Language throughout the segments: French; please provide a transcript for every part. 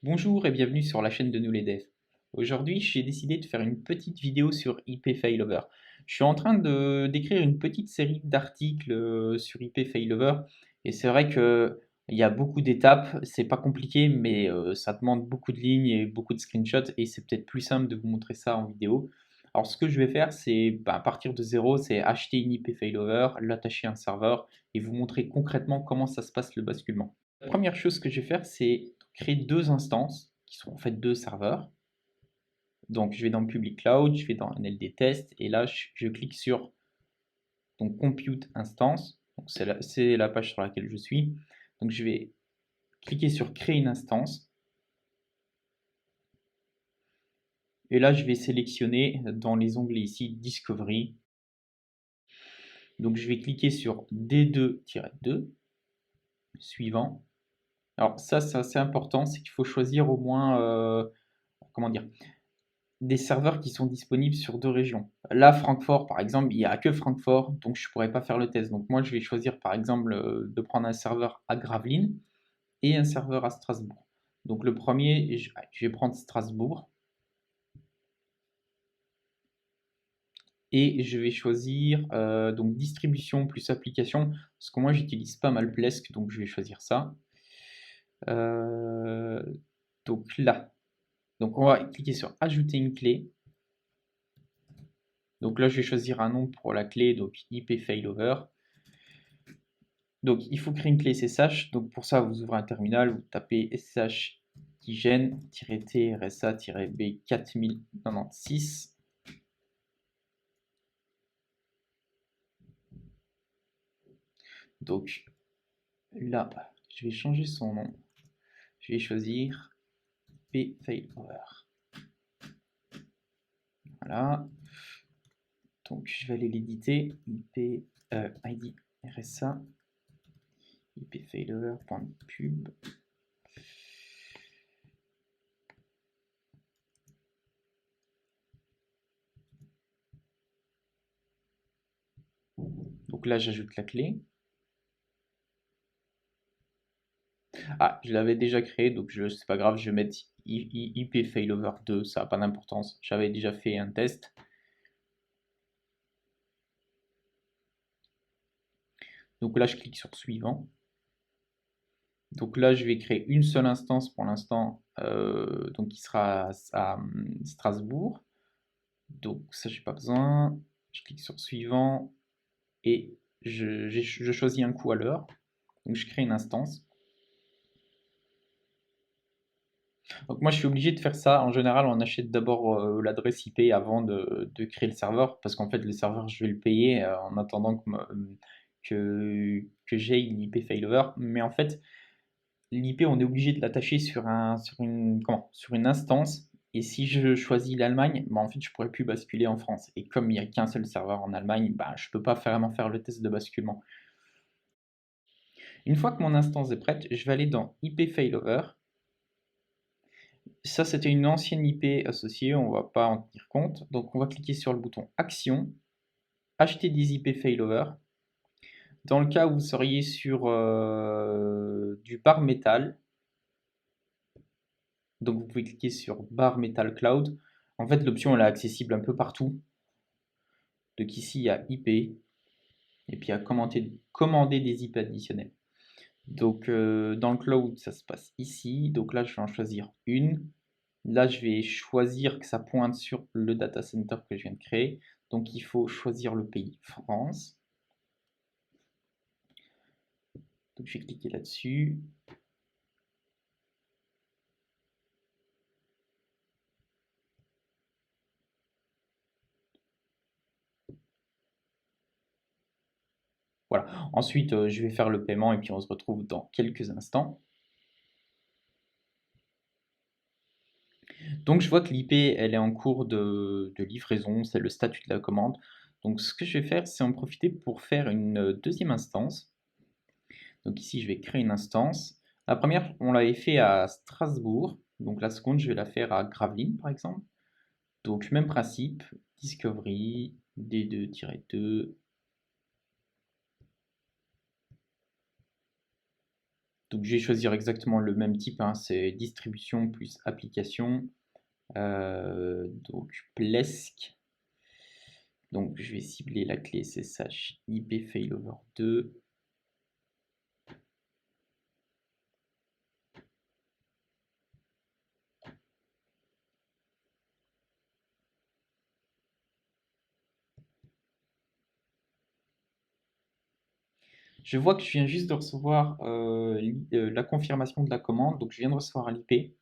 Bonjour et bienvenue sur la chaîne de Nous les Devs. Aujourd'hui, j'ai décidé de faire une petite vidéo sur IP Failover. Je suis en train d'écrire une petite série d'articles sur IP Failover et c'est vrai que il y a beaucoup d'étapes, c'est pas compliqué, mais ça demande beaucoup de lignes et beaucoup de screenshots et c'est peut-être plus simple de vous montrer ça en vidéo. Alors ce que je vais faire, c'est à partir de zéro, c'est acheter une IP Failover, l'attacher à un serveur et vous montrer concrètement comment ça se passe le basculement. La première chose que je vais faire, c'est créer deux instances qui sont en fait deux serveurs. Donc je vais dans le public cloud, je vais dans NLD test et là je clique sur donc compute instance. Donc c'est la page sur laquelle je suis. Donc je vais cliquer sur créer une instance et là je vais sélectionner dans les onglets ici Discovery. Donc je vais cliquer sur D2-2 suivant. Alors ça c'est assez important, c'est qu'il faut choisir au moins comment dire, des serveurs qui sont disponibles sur deux régions. Là, Francfort, par exemple, il n'y a que Francfort, donc je ne pourrais pas faire le test. Donc moi, je vais choisir, par exemple, de prendre un serveur à Gravelines et un serveur à Strasbourg. Donc le premier, je vais prendre Strasbourg et je vais choisir donc distribution plus application, parce que moi, j'utilise pas mal Plesk, donc je vais choisir ça. Euh, donc là, donc on va cliquer sur ajouter une clé. Donc là, je vais choisir un nom pour la clé, donc IP Failover. Donc il faut créer une clé SSH. Donc pour ça, vous ouvrez un terminal, vous tapez SSH T-RSA-B4096. Donc là, je vais changer son nom. Je vais choisir IP Failover. Voilà. Donc je vais aller l'éditer. IP ID RSA ipfailover.pub. Donc là, j'ajoute la clé. Ah, je l'avais déjà créé, donc c'est pas grave, je vais mettre IP Failover 2, ça n'a pas d'importance. J'avais déjà fait un test. Donc là, je clique sur suivant. Donc là, je vais créer une seule instance pour l'instant, donc qui sera à Strasbourg. Donc ça, j'ai pas besoin. Je clique sur suivant et je choisis un coup à l'heure. Donc je crée une instance. Donc moi, je suis obligé de faire ça. En général, on achète d'abord l'adresse IP avant de créer le serveur, parce qu'en fait, le serveur, je vais le payer en attendant que j'ai une IP failover. Mais en fait, l'IP, on est obligé de l'attacher sur une instance. Et si je choisis l'Allemagne, bah, en fait, je pourrais plus basculer en France. Et comme il n'y a qu'un seul serveur en Allemagne, bah, je ne peux pas vraiment faire le test de basculement. Une fois que mon instance est prête, je vais aller dans IP failover. Ça, c'était une ancienne IP associée, on ne va pas en tenir compte. Donc, on va cliquer sur le bouton Action, acheter des IP failover. Dans le cas où vous seriez sur du bar metal, donc vous pouvez cliquer sur Bar Metal Cloud. En fait, l'option elle est accessible un peu partout. Donc ici, il y a IP et puis il y a commander des IP additionnels. Donc dans le cloud, ça se passe ici. Donc là, je vais en choisir une. Là, je vais choisir que ça pointe sur le data center que je viens de créer. Donc il faut choisir le pays France. Donc je vais cliquer là-dessus. Voilà. Ensuite, je vais faire le paiement et puis on se retrouve dans quelques instants. Donc je vois que l'IP elle est en cours de livraison, c'est le statut de la commande. Donc ce que je vais faire, c'est en profiter pour faire une deuxième instance. Donc ici, je vais créer une instance. La première, on l'avait fait à Strasbourg. Donc la seconde, je vais la faire à Gravelines, par exemple. Donc même principe, Discovery, D2-2. Donc je vais choisir exactement le même type, hein, c'est distribution plus application. Donc Plesk. Donc je vais cibler la clé SSH IP failover 2. Je vois que je viens juste de recevoir la confirmation de la commande, donc je viens de recevoir l'IP.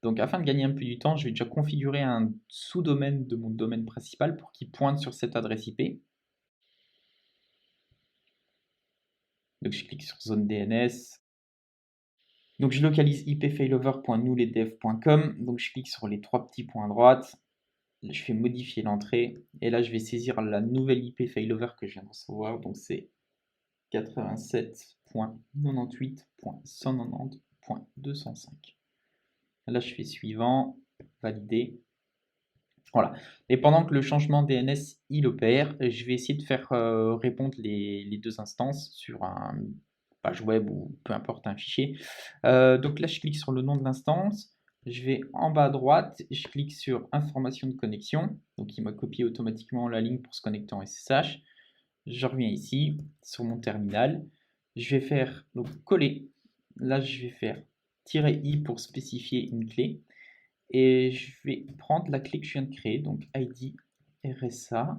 Donc afin de gagner un peu du temps, je vais déjà configurer un sous-domaine de mon domaine principal pour qu'il pointe sur cette adresse IP. Donc je clique sur zone DNS. Donc je localise ipfailover.nowlesdev.com. Donc je clique sur les trois petits points à droite. Là, je fais modifier l'entrée. Et là, je vais saisir la nouvelle IP failover que je viens de recevoir. Donc c'est 87.98.190.205. Là, je fais suivant, valider. Voilà. Et pendant que le changement DNS il opère, je vais essayer de faire répondre les deux instances sur un page web ou peu importe un fichier. Donc là, je clique sur le nom de l'instance. Je vais en bas à droite, je clique sur information de connexion. Donc il m'a copié automatiquement la ligne pour se connecter en SSH. Je reviens ici sur mon terminal. Je vais faire donc coller. Là, je vais faire -i pour spécifier une clé. Et je vais prendre la clé que je viens de créer, donc ID RSA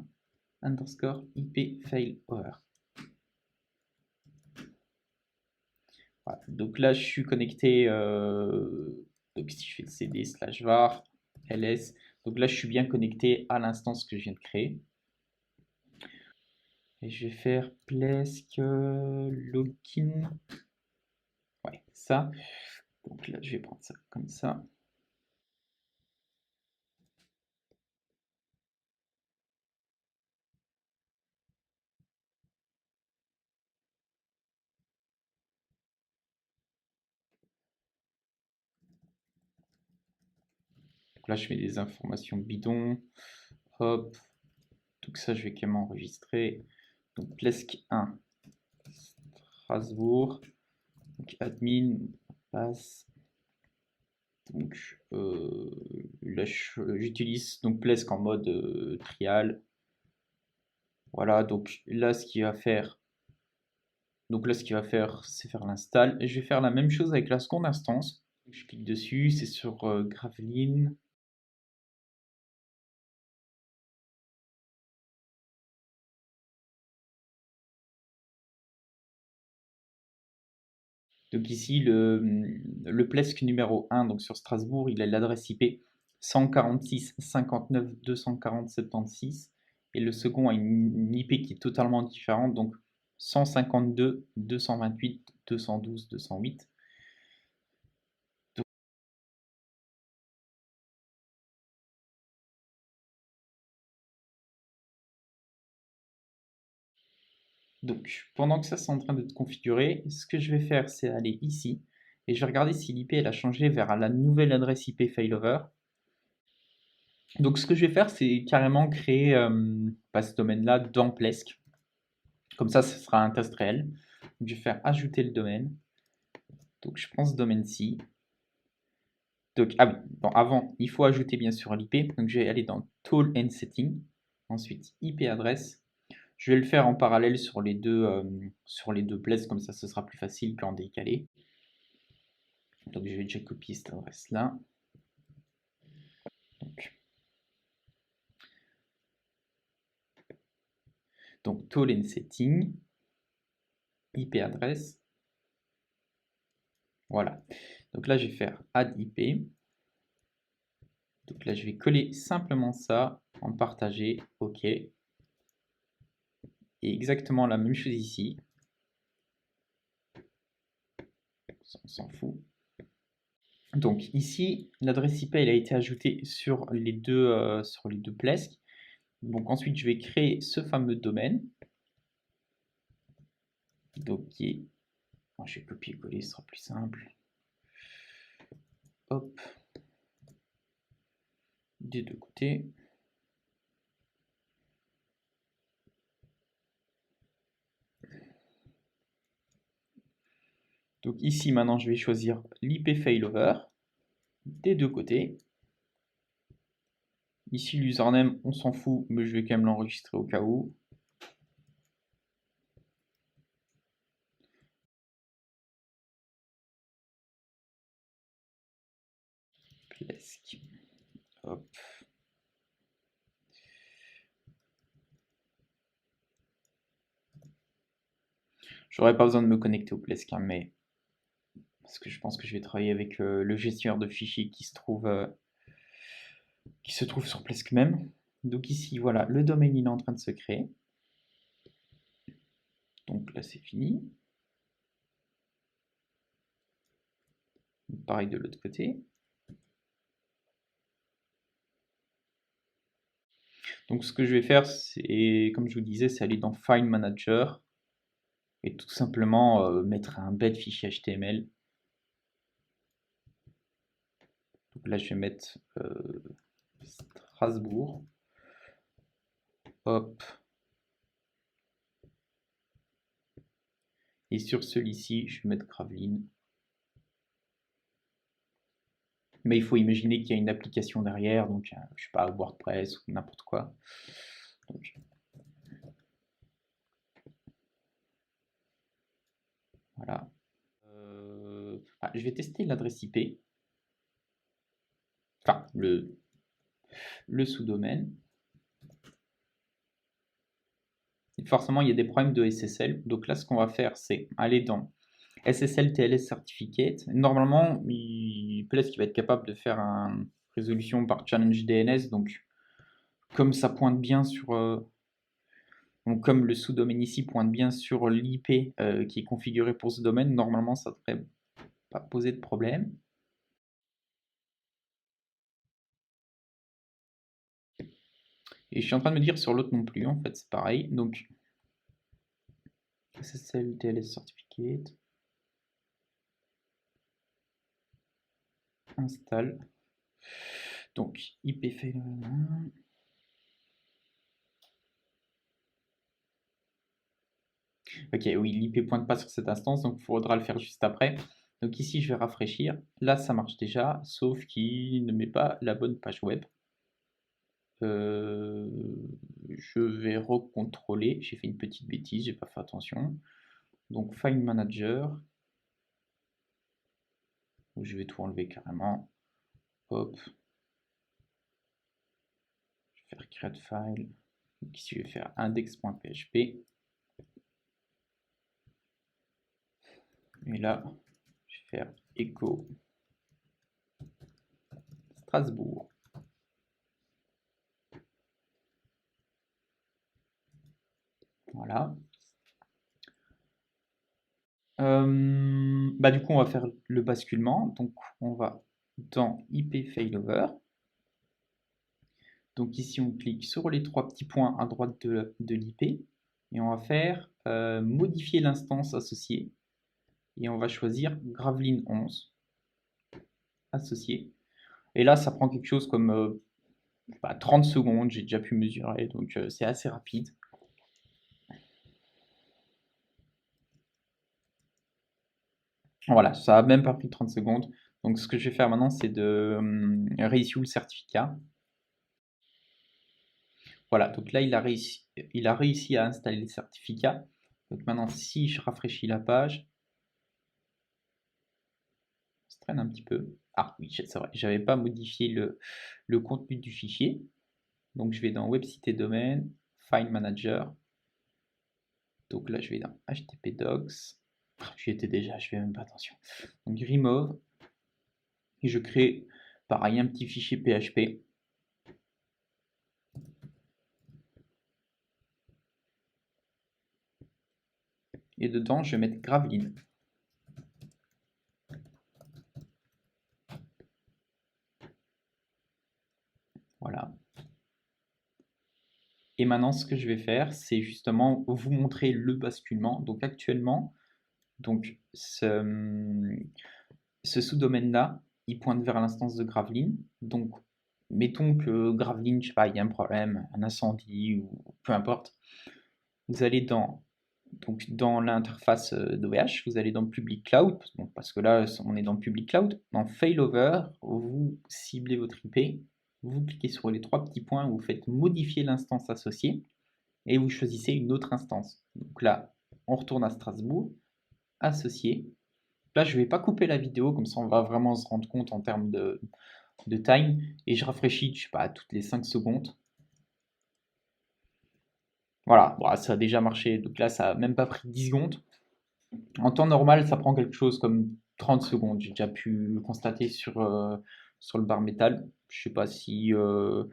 underscore IP failover. Voilà. Donc là, je suis connecté. Donc si je fais le CD / var ls, donc là, je suis bien connecté à l'instance que je viens de créer. Et je vais faire plesk login. Ouais, ça. Donc là, je vais prendre ça comme ça. Donc là, je mets des informations bidons. Hop. Donc ça, je vais quand même enregistrer. Donc plesk 1. Strasbourg. Donc admin, passe. Donc là, j'utilise donc Plesk en mode trial. Voilà, donc là, ce qu'il va faire. Donc là, ce qu'il va faire, c'est faire l'install. Et je vais faire la même chose avec la seconde instance. Je clique dessus, c'est sur Gravelin. Donc ici, le Plesk numéro 1, donc sur Strasbourg, il a l'adresse IP 146.59.240.76. Et le second a une IP qui est totalement différente, donc 152.228.212.208. Donc, pendant que ça c'est en train d'être configuré, ce que je vais faire, c'est aller ici et je vais regarder si l'IP elle a changé vers la nouvelle adresse IP failover. Donc, ce que je vais faire, c'est carrément créer ce domaine-là dans Plesk. Comme ça sera un test réel. Donc, je vais faire ajouter le domaine. Donc, je prends ce domaine-ci. Donc, ah oui, bon, avant, il faut ajouter bien sûr l'IP. Donc, je vais aller dans Tool and Setting. Ensuite, IP adresse. Je vais le faire en parallèle sur les deux places, comme ça ce sera plus facile qu'en décalé. Donc je vais déjà copier cette adresse-là. Donc tool and setting, IP adresse. Voilà. Donc là je vais faire add IP. Donc là je vais coller simplement ça, en partager, OK. Et exactement la même chose ici. On s'en fout. Donc ici, l'adresse IP elle a été ajoutée sur les deux Plesk. Donc ensuite, je vais créer ce fameux domaine. Donc je vais copier-coller, ce sera plus simple. Hop. Des deux côtés. Donc ici, maintenant, je vais choisir l'IP failover des deux côtés. Ici, l'username, on s'en fout, mais je vais quand même l'enregistrer au cas où. Plesk. Hop. J'aurais pas besoin de me connecter au Plesk, hein, mais parce que je pense que je vais travailler avec le gestionnaire de fichiers qui se trouve sur Plesk même. Donc ici, voilà, le domaine il est en train de se créer. Donc là, c'est fini. Pareil de l'autre côté. Donc ce que je vais faire, c'est, comme je vous disais, c'est aller dans File Manager et tout simplement mettre un bête fichier HTML. Donc là, je vais mettre Strasbourg. Hop. Et sur celui-ci, je vais mettre Gravelines. Mais il faut imaginer qu'il y a une application derrière, donc je sais pas, WordPress ou n'importe quoi. Donc, voilà. Je vais tester l'adresse IP. Enfin, le sous-domaine. Forcément, il y a des problèmes de SSL. Donc là, ce qu'on va faire, c'est aller dans SSL TLS Certificate. Normalement, peut-être qu'il va être capable de faire une résolution par challenge DNS. Donc, comme ça pointe bien sur... donc, comme le sous-domaine ici pointe bien sur l'IP qui est configuré pour ce domaine, normalement, ça ne devrait pas poser de problème. Et je suis en train de me dire sur l'autre non plus, en fait, c'est pareil. Donc, SSL TLS Certificate. Installe. Donc, IP fait... Ok, oui, l'IP pointe pas sur cette instance, donc il faudra le faire juste après. Donc ici, je vais rafraîchir. Là, ça marche déjà, sauf qu'il ne met pas la bonne page web. Je vais recontrôler. J'ai fait une petite bêtise, j'ai pas fait attention. Donc, File Manager. Je vais tout enlever carrément. Hop. Je vais faire Create File. Donc ici, je vais faire index.php. Et là, je vais faire echo Strasbourg. Voilà. Du coup, on va faire le basculement. Donc, on va dans IP failover. Donc ici, on clique sur les trois petits points à droite de l'IP et on va faire modifier l'instance associée. Et on va choisir Gravelines 11 associé. Et là, ça prend quelque chose comme 30 secondes. J'ai déjà pu mesurer, donc c'est assez rapide. Voilà, ça a même pas pris 30 secondes. Donc ce que je vais faire maintenant, c'est de reissue le certificat. Voilà, donc là, il a réussi à installer le certificat. Donc maintenant, si je rafraîchis la page, ça traîne un petit peu. Ah oui, c'est vrai, j'avais pas modifié le contenu du fichier. Donc je vais dans Web Cité Domaine, File Manager. Donc là, je vais dans HTTP Docs. J'y étais déjà, je fais même pas attention. Donc Remove. Et je crée, pareil, un petit fichier PHP. Et dedans, je vais mettre Gravelines. Voilà. Et maintenant, ce que je vais faire, c'est justement vous montrer le basculement. Donc actuellement, ce sous-domaine-là, il pointe vers l'instance de Gravelines. Donc, mettons que Gravelines, je sais pas, il y a un problème, un incendie ou peu importe. Vous allez dans Donc dans l'interface d'OVH, vous allez dans Public Cloud, parce que là on est dans Public Cloud. Dans Failover, vous ciblez votre IP, vous cliquez sur les 3 petits points, vous faites modifier l'instance associée et vous choisissez une autre instance. Donc là, on retourne à Strasbourg, associé. Là, je ne vais pas couper la vidéo, comme ça on va vraiment se rendre compte en termes de time. Et je rafraîchis, je sais pas, toutes les 5 secondes. Voilà, bon, ça a déjà marché, donc là ça a même pas pris 10 secondes. En temps normal, ça prend quelque chose comme 30 secondes. J'ai déjà pu le constater sur le bar métal. Je sais pas si, je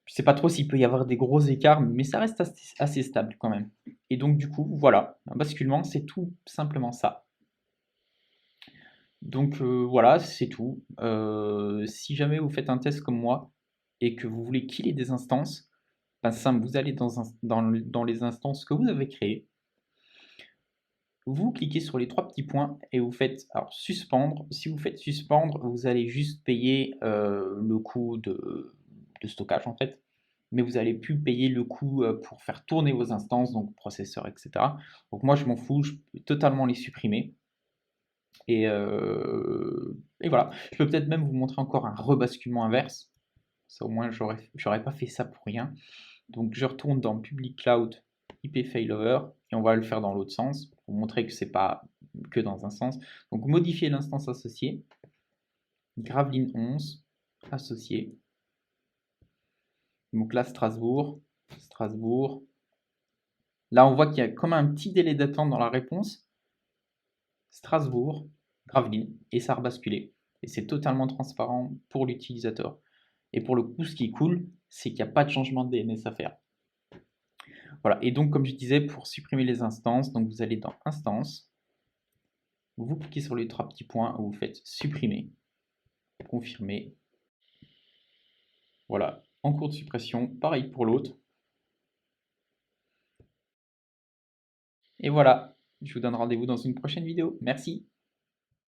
sais pas trop s'il peut y avoir des gros écarts, mais ça reste assez stable quand même. Et donc du coup, voilà, un basculement, c'est tout simplement ça. Donc voilà, c'est tout. Si jamais vous faites un test comme moi et que vous voulez killer des instances, ben simple, vous allez dans les instances que vous avez créées. Vous cliquez sur les 3 petits points et vous faites alors suspendre. Si vous faites suspendre, vous allez juste payer le coût de stockage en fait, mais vous allez plus payer le coût pour faire tourner vos instances, donc processeur, etc. Donc moi je m'en fous, je peux totalement les supprimer. Et voilà. Je peux peut-être même vous montrer encore un rebasculement inverse. Ça au moins j'aurais pas fait ça pour rien. Donc je retourne dans Public Cloud IP Failover et on va le faire dans l'autre sens pour montrer que c'est pas que dans un sens. Donc modifier l'instance associée, Gravelines 11, associé. Donc là Strasbourg, Strasbourg. Là on voit qu'il y a comme un petit délai d'attente dans la réponse. Strasbourg, Gravelines, et ça a rebasculé. Et c'est totalement transparent pour l'utilisateur. Et pour le coup, ce qui est cool, c'est qu'il n'y a pas de changement de DNS à faire. Voilà, et donc comme je disais, pour supprimer les instances, donc vous allez dans Instances, vous cliquez sur les 3 petits points, vous faites supprimer, confirmer. Voilà, en cours de suppression, pareil pour l'autre. Et voilà, je vous donne rendez-vous dans une prochaine vidéo. Merci.